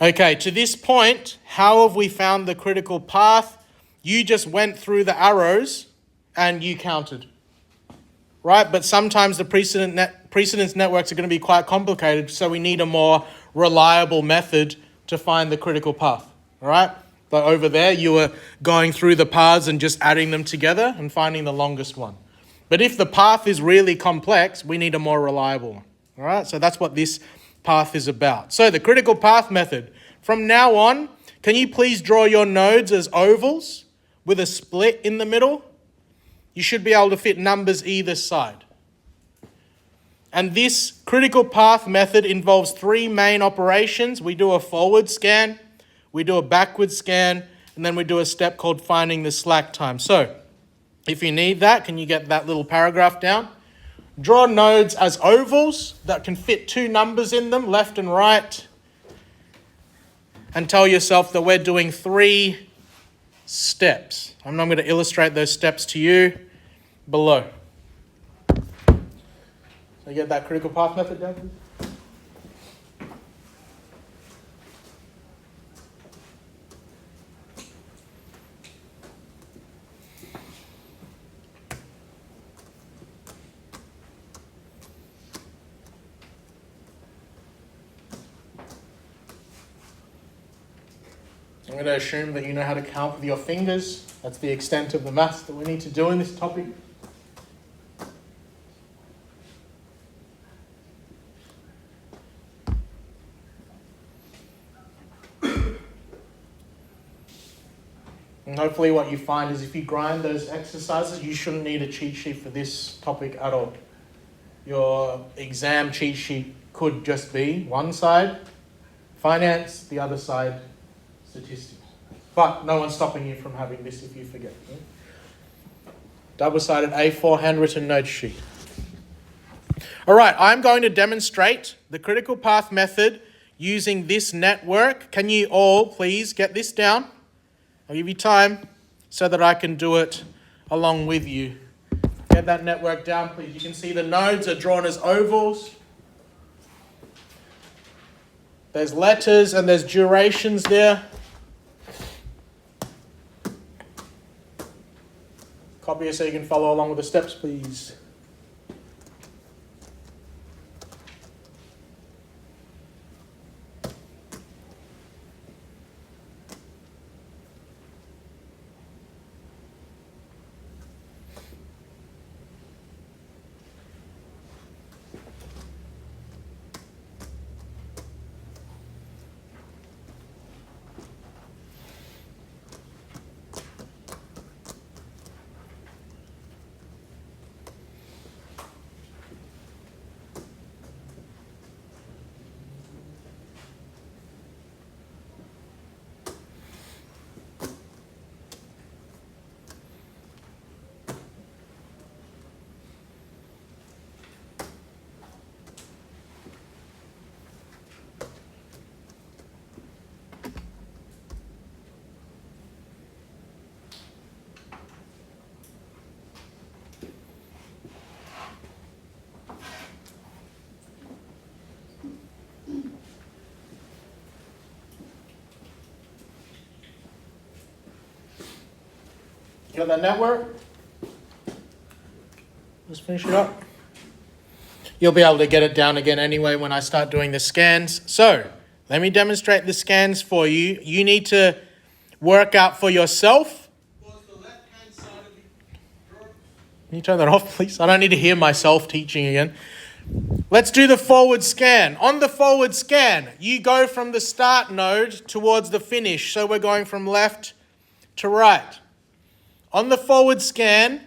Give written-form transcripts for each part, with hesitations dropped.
Okay, to this point, how have we found the critical path? You just went through the arrows and you counted, right? But sometimes the precedence networks are going to be quite complicated, so we need a more reliable method to find the critical path, all right? But over there, you were going through the paths and just adding them together and finding the longest one. But if the path is really complex, we need a more reliable one, all right? So that's what this path is about. So the critical path method. From now on, can you please draw your nodes as ovals with a split in the middle? You should be able to fit numbers either side. And this critical path method involves three main operations. We do a forward scan, we do a backward scan, and then we do a step called finding the slack time. So if you need that, can you get that little paragraph down? Draw nodes as ovals that can fit two numbers in them, left and right, and tell yourself that we're doing three steps. I'm going to illustrate those steps to you below. So you get that critical path method down, please? I'm going to assume that you know how to count with your fingers. That's the extent of the maths that we need to do in this topic. And hopefully what you find is if you grind those exercises, you shouldn't need a cheat sheet for this topic at all. Your exam cheat sheet could just be one side finance, the other side statistics. But no one's stopping you from having this if you forget. Okay? Double-sided A4 handwritten note sheet. All right, I'm going to demonstrate the critical path method using this network. Can you all please get this down? I'll give you time so that I can do it along with you. Get that network down, please. You can see the nodes are drawn as ovals. There's letters and there's durations there. Copy it so you can follow along with the steps, please. You got that network? Just finish it up. You'll be able to get it down again anyway when I start doing the scans. So, let me demonstrate the scans for you. You need to work out for yourself. Can you turn that off, please? I don't need to hear myself teaching again. Let's do the forward scan. On the forward scan, you go from the start node towards the finish. So we're going from left to right. On the forward scan,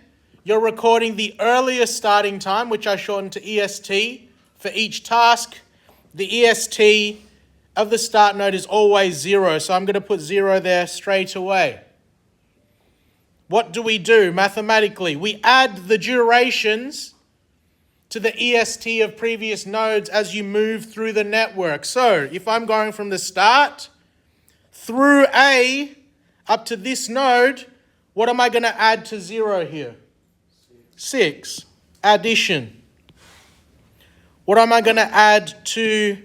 you're recording the earliest starting time, which I shortened to EST for each task. The EST of the start node is always 0, so I'm going to put 0 there straight away. What do we do mathematically? We add the durations to the EST of previous nodes as you move through the network. So if I'm going from the start through A up to this node, what am I going to add to 0 here? 6. Addition. What am I going to add to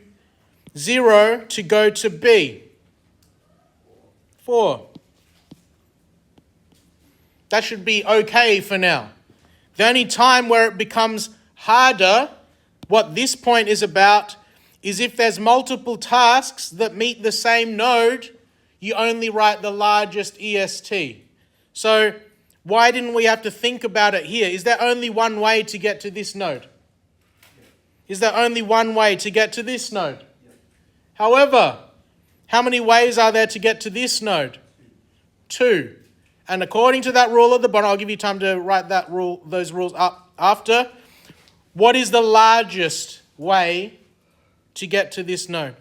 0 to go to B? 4. That should be okay for now. The only time where it becomes harder, what this point is about, is if there's multiple tasks that meet the same node, you only write the largest EST. So why didn't we have to think about it here? Is there only one way to get to this node? Is there only one way to get to this node? However, how many ways are there to get to this node? 2. And according to that rule at the bottom, I'll give you time to write those rules up after. What is the largest way to get to this node?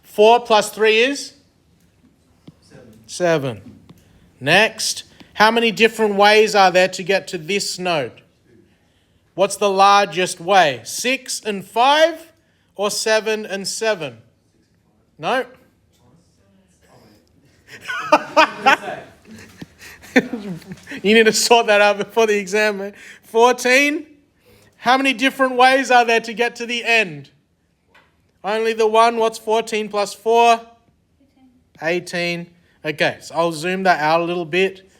4 plus 3 is? 7. Next, how many different ways are there to get to this node? What's the largest way? 6 and 5 or 7 and 7? No? You need to sort that out before the exam, man. 14. How many different ways are there to get to the end? Only the one. What's 14 plus 4? 18. Okay, so I'll zoom that out a little bit.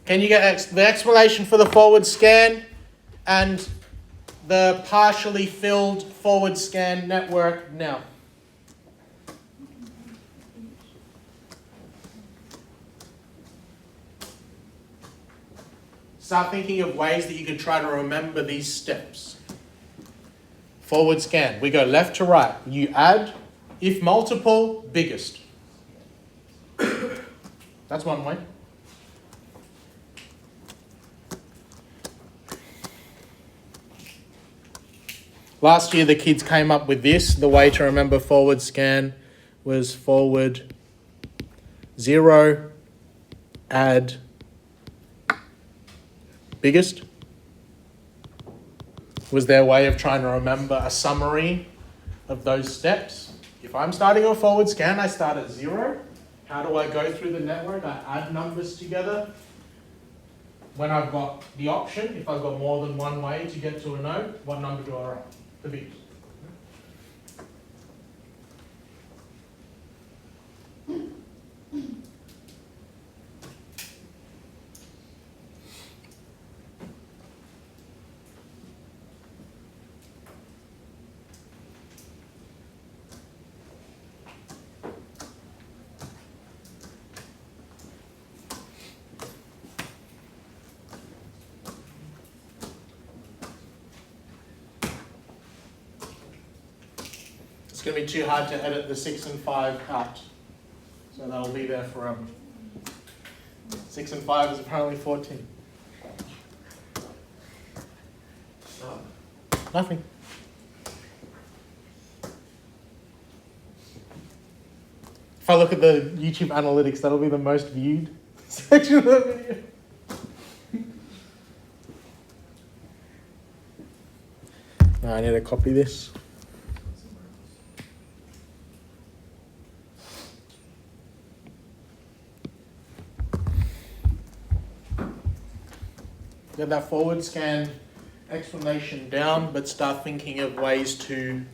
Can you get the explanation for the forward scan and the partially filled forward scan network now? Start thinking of ways that you can try to remember these steps. Forward scan. We go left to right. You add, if multiple, biggest. That's one way. Last year the kids came up with this. The way to remember forward scan was forward 0, add, biggest. Was their way of trying to remember a summary of those steps. If I'm starting a forward scan, I start at 0. How do I go through the network? I add numbers together. When I've got the option, if I've got more than one way to get to a node, what number do I write? The biggest. It's going to be too hard to edit the 6 and 5 out. So they'll be there forever. 6 and 5 is apparently 14. Nothing. If I look at the YouTube analytics, that'll be the most viewed section of the video. I need to copy this. Get that forward scan explanation down, but start thinking of ways to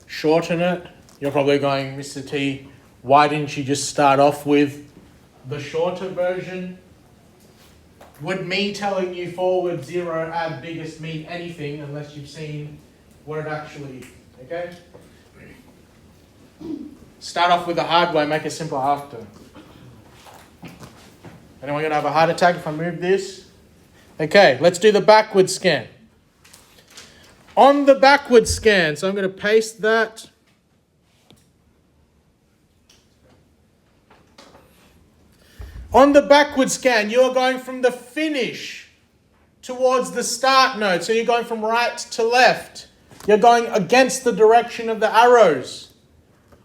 shorten it. You're probably going, Mr. T, why didn't you just start off with the shorter version? Would me telling you forward 0 add biggest mean anything unless you've seen what it actually is, okay? Start off with the hard way, make it simple after. Anyone gonna have a heart attack if I move this? Okay, let's do the backward scan. On the backward scan, so I'm going to paste that. On the backward scan, you're going from the finish towards the start node. So you're going from right to left. You're going against the direction of the arrows.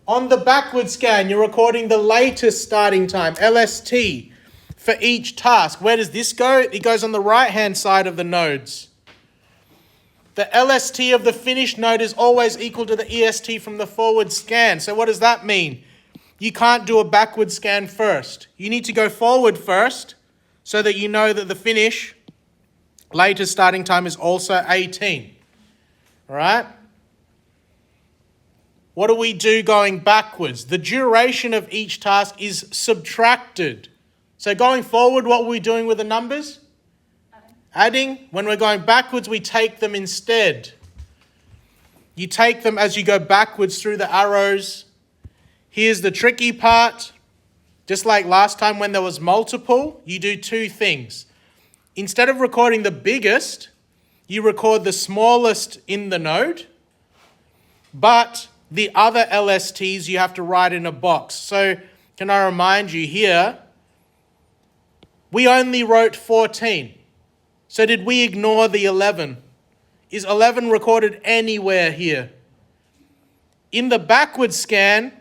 On the backward scan, you're recording the latest starting time, LST. For each task. Where does this go? It goes on the right-hand side of the nodes. The LST of the finished node is always equal to the EST from the forward scan. So what does that mean? You can't do a backward scan first. You need to go forward first so that you know that the finish Latest starting time is also 18. All right? What do we do going backwards? The duration of each task is subtracted. So going forward, what were we doing with the numbers? Adding. When we're going backwards, we take them instead. You take them as you go backwards through the arrows. Here's the tricky part. Just like last time when there was multiple, you do two things. Instead of recording the biggest, you record the smallest in the node, but the other LSTs you have to write in a box. So can I remind you here, we only wrote 14. So did we ignore the 11? Is 11 recorded anywhere here? In the backward scan,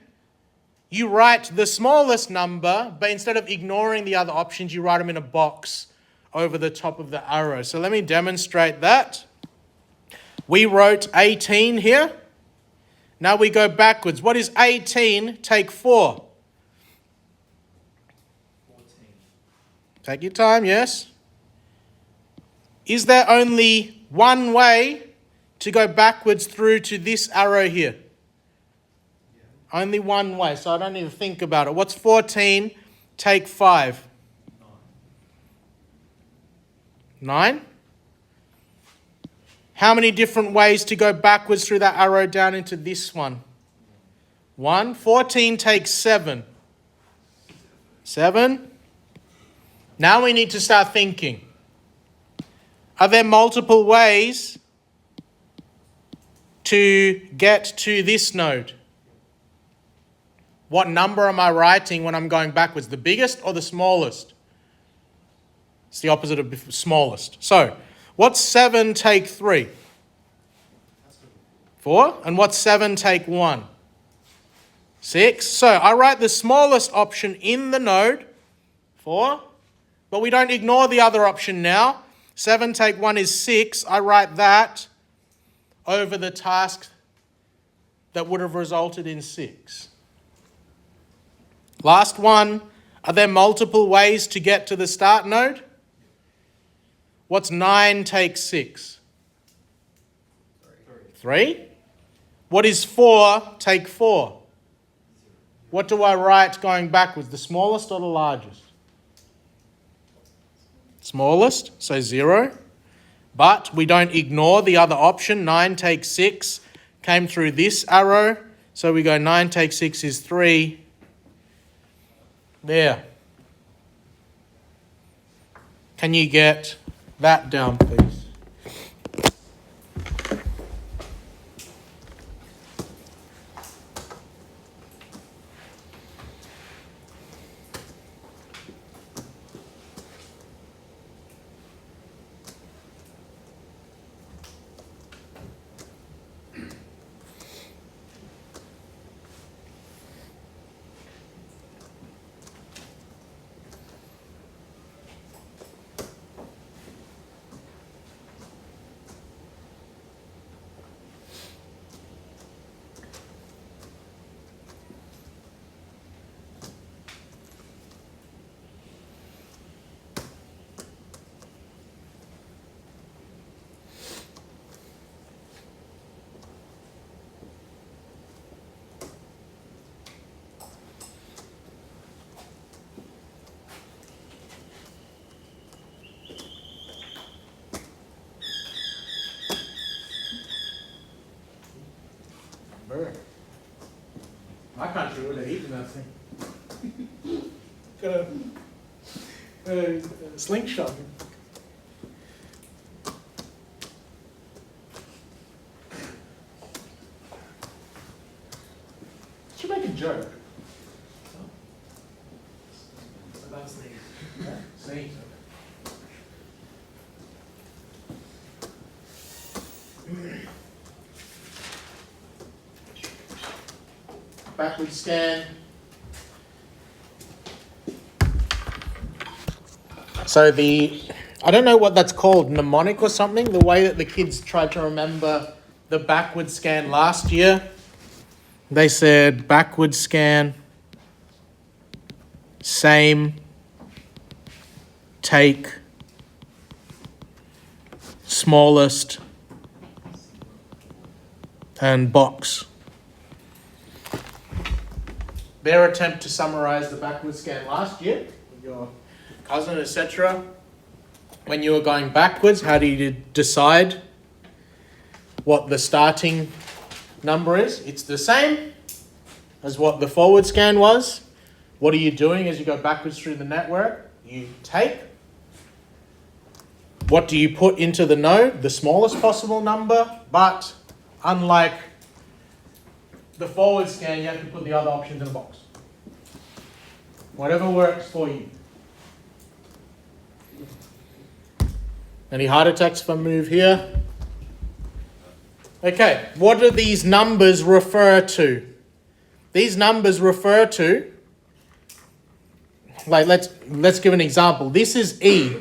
you write the smallest number, but instead of ignoring the other options, you write them in a box over the top of the arrow. So let me demonstrate that. We wrote 18 here. Now we go backwards. What is 18 take 4? 14. Take your time, yes. Is there only one way to go backwards through to this arrow here? Yeah. Only one way, so I don't need to think about it. What's 14 take 5? 9? How many different ways to go backwards through that arrow down into this one? 1. 14 takes 7. 7. Now we need to start thinking. Are there multiple ways to get to this node? What number am I writing when I'm going backwards? The biggest or the smallest? It's the opposite of smallest. So, what's 7 take 3? 4. And what's 7 take 1? 6. So, I write the smallest option in the node, 4, but we don't ignore the other option now. 7 take 1 is 6. I write that over the task that would have resulted in 6. Last one. Are there multiple ways to get to the start node? What's 9 take 6? 3. What is 4 take 4? What do I write going backwards? The smallest or the largest? Smallest, so 0. But we don't ignore the other option. 9 take 6 came through this arrow. So we go 9 take 6 is 3. There. Can you get that down, please? My country would have eaten that thing. Got a slingshot. Should make a joke. About snakes. Yeah? Snakes. Backward scan. So I don't know what that's called, mnemonic or something, the way that the kids tried to remember the backward scan last year. They said backward scan, same, take, smallest, and box. Their attempt to summarize the backward scan last year, with your cousin, etc. When you were going backwards, how do you decide what the starting number is? It's the same as what the forward scan was. What are you doing as you go backwards through the network? You take. What do you put into the node? The smallest possible number, but unlike the forward scan, you have to put the other options in a box. Whatever works for you. Any heart attacks if I move here? Okay, what do these numbers refer to? These numbers refer to, like let's give an example. This is E.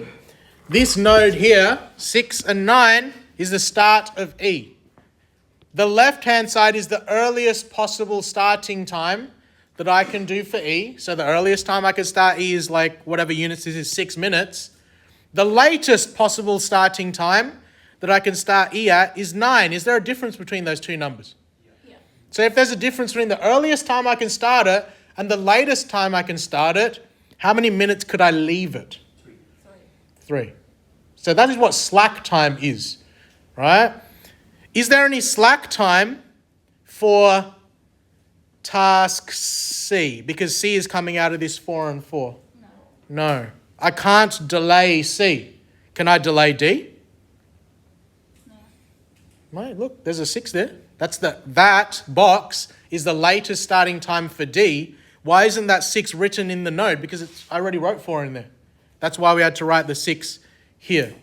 This node here, 6 and 9, is the start of E. The left-hand side is the earliest possible starting time that I can do for E. So the earliest time I can start E is like whatever units this is, 6 minutes. The latest possible starting time that I can start E at is 9. Is there a difference between those two numbers? Yeah. So if there's a difference between the earliest time I can start it and the latest time I can start it, how many minutes could I leave it? 3. So that is what slack time is, right? Is there any slack time for task C? Because C is coming out of this 4 and 4. No. I can't delay C. Can I delay D? No. Right, look, there's a 6 there. That box is the latest starting time for D. Why isn't that 6 written in the node? Because I already wrote 4 in there. That's why we had to write the 6 here.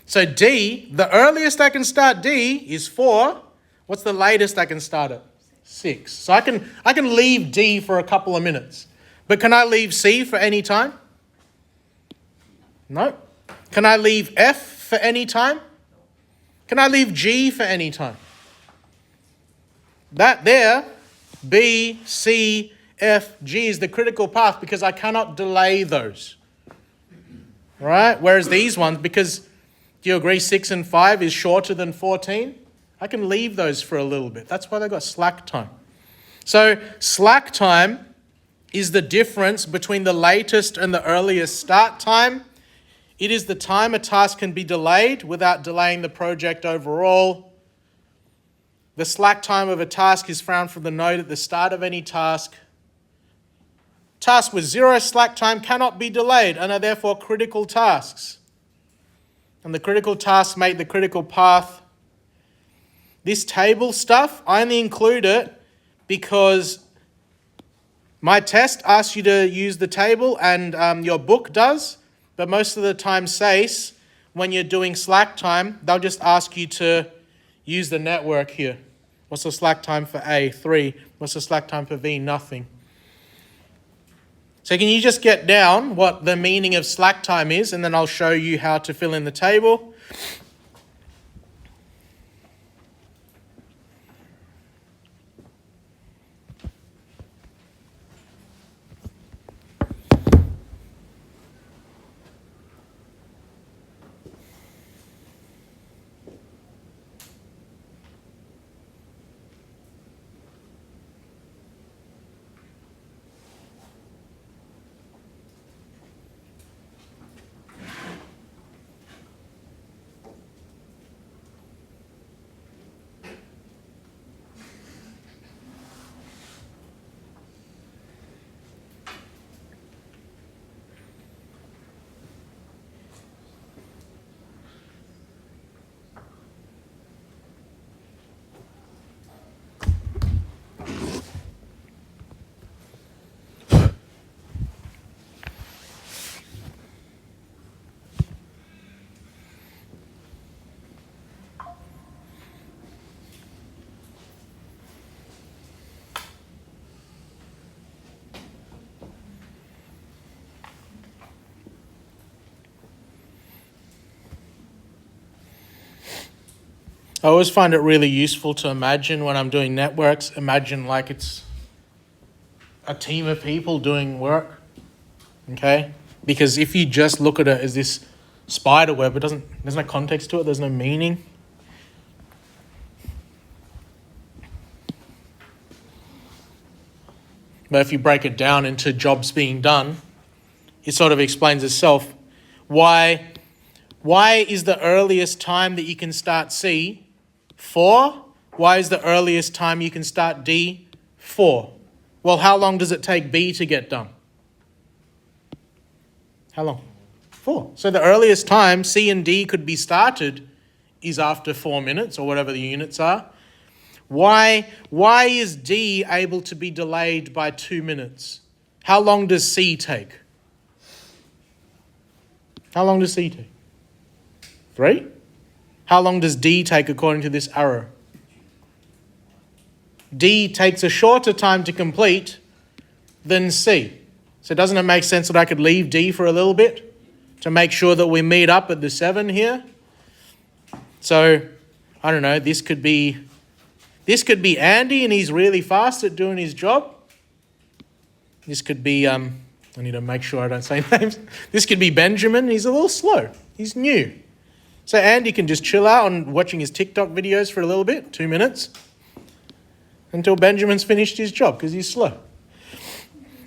So D, the earliest I can start D is 4. What's the latest I can start it? 6. So I can leave D for a couple of minutes. But can I leave C for any time? No. Can I leave F for any time? Can I leave G for any time? That there, B, C, F, G is the critical path because I cannot delay those. Right? Whereas these ones, because do you agree 6 and 5 is shorter than 14? I can leave those for a little bit. That's why they've got slack time. So slack time is the difference between the latest and the earliest start time. It is the time a task can be delayed without delaying the project overall. The slack time of a task is found from the node at the start of any task. Tasks with 0 slack time cannot be delayed and are therefore critical tasks. And the critical tasks make the critical path. This table stuff, I only include it because my test asks you to use the table and your book does. But most of the time, SACE, when you're doing slack time, they'll just ask you to use the network here. What's the slack time for A? 3. What's the slack time for V? Nothing. So can you just get down what the meaning of slack time is, and then I'll show you how to fill in the table. I always find it really useful to imagine when I'm doing networks, imagine like it's a team of people doing work, okay? Because if you just look at it as this spider web. There's no context to it. There's no meaning. But if you break it down into jobs being done, it sort of explains itself. Why is the earliest time that you can start C 4? Why is the earliest time you can start D 4? Well, how long does it take B to get done? How long? 4. So the earliest time C and D could be started is after 4 minutes or whatever the units are. Why is D able to be delayed by 2 minutes? How long does C take? How long does C take? 3? How long does D take according to this arrow? D takes a shorter time to complete than C. So doesn't it make sense that I could leave D for a little bit to make sure that we meet up at the 7 here? So, I don't know, this could be Andy and he's really fast at doing his job. This could be, I need to make sure I don't say names. This could be Benjamin. He's a little slow. He's new. So Andy can just chill out on watching his TikTok videos for a little bit, 2 minutes, until Benjamin's finished his job because he's slow.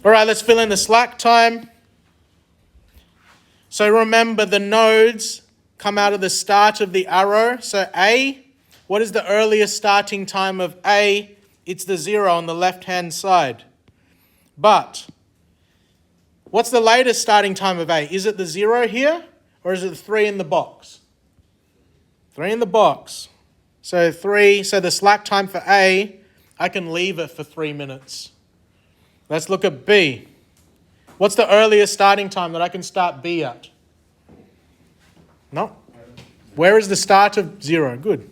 All right, let's fill in the slack time. So remember, the nodes come out of the start of the arrow. So A, what is the earliest starting time of A? It's the 0 on the left-hand side. But what's the latest starting time of A? Is it the 0 here or is it the 3 in the box? 3 in the box. So 3, so the slack time for A, I can leave it for 3 minutes. Let's look at B. What's the earliest starting time that I can start B at? No. Where is the start of 0? Good.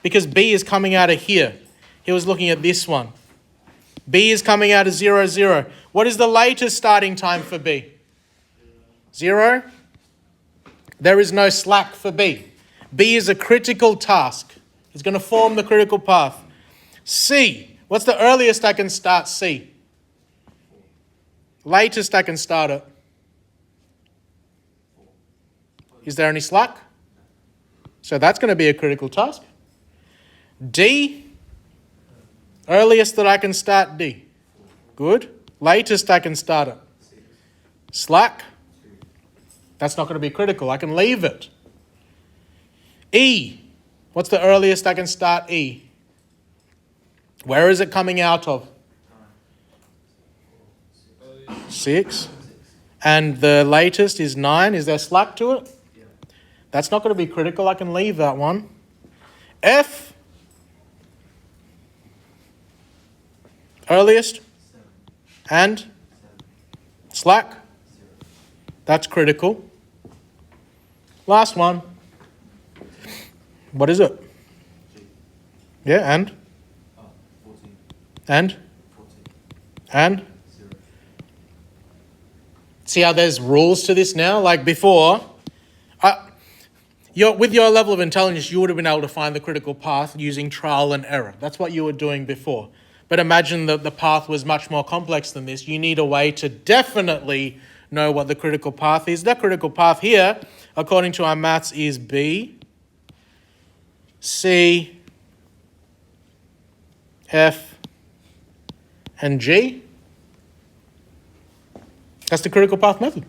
Because B is coming out of here. He was looking at this one. B is coming out of 0, 0. What is the latest starting time for B? 0. There is no slack for B. B is a critical task. It's going to form the critical path. C. What's the earliest I can start C? Latest I can start it. Is there any slack? So that's going to be a critical task. D. Earliest that I can start D. Good. Latest I can start it. Slack. That's not going to be critical. I can leave it. E. What's the earliest I can start E? Where is it coming out of? 6. And the latest is 9. Is there slack to it? That's not going to be critical. I can leave that one. F. Earliest. And slack. That's critical. Last one. What is it? Yeah, and? 14. And? 14. And? See how there's rules to this now? Like before, with your level of intelligence, you would have been able to find the critical path using trial and error. That's what you were doing before. But imagine that the path was much more complex than this. You need a way to definitely know what the critical path is. That critical path here, according to our maths, is B, C, F, and G. That's the critical path method.